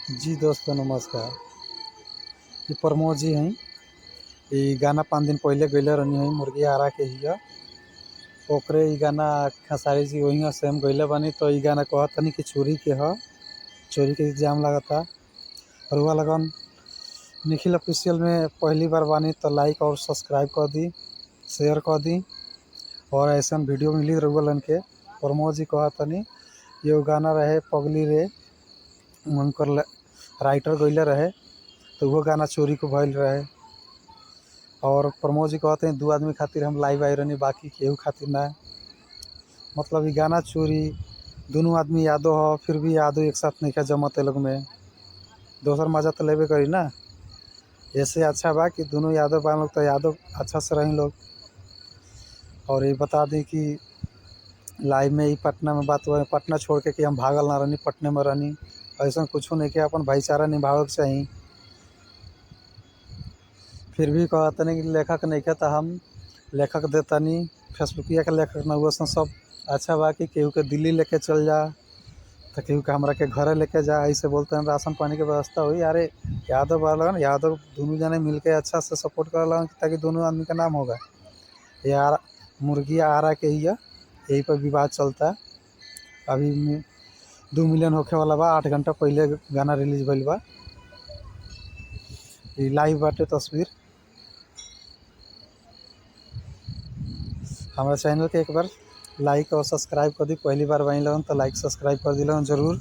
जी दोस्तों नमस्कार। ये प्रमोद जी हैं। ये गाना 5 दिन पहले गइले रहनी है मुर्गी आरा के हिया। ओकरे ई गाना खेसारी जी वही सेम गइले बानी तो ई गाना कहत तनी कि चोरी के ह। चोरी के इल्ज़ाम लागता। रउआ लगन निखिल ऑफिशियल में पहली बार बानी तो लाइक और सब्सक्राइब कर दी, शेयर कर दी और ऐसा वीडियो मिली रउआ लन के। प्रमोद जी कहत तनी ये गाना रहे पगली रे, उनकर राइटर गइले रहे तो वो गाना चोरी को भइल रहे। और प्रमोद जी कहते हैं 2 आदमी खातिर हम लाइव आए रहनी, बाकी केहू खातिर ना। मतलब ये गाना चोरी दोनों आदमी यादो हो, फिर भी यादो एक साथ नहीं जमत लोग में। दोसर मजा तो लेबे करी ना। ऐसे अच्छा बा कि दोनों यादव बा लोग तो यादव अच्छा से रही लोग। और ये बता दें कि लाइव में ही पटना में बात हुआ, पटना छोड़ के कि हम भागल ना रहनी, पटने में रहनी। ऐसा कुछ नहीं कि अपन भाईचारा निभावे के चाहिए। फिर भी कहतनी कि लेखक नहीं के तो हम लेखक देतनी, फेसबुकिया के लेखक न हुआ सब। अच्छा बा कि केहू के दिल्ली लेके चल जा तो केहू के हमरा के घरे लेके जा, ऐसे बोलते हैं राशन पानी की व्यवस्था हुई। अरे यादव वाला यादव दोनों जने मिल के अच्छा से सपोर्ट कर लगन ताकि दोनों आदमी का नाम होगा। यार मुर्गी आरा के ही है, यही पर विवाद चलता। अभी 2 मिलियन होखे वाला बा, 8 घंटा पहले गाना रिलीज भइल बा। ये लाइव बाटे तस्वीर। हमारे चैनल के एक बार लाइक और सब्सक्राइब कर दी। पहली बार बनी लगन तो लाइक सब्सक्राइब कर दिलन जरूर।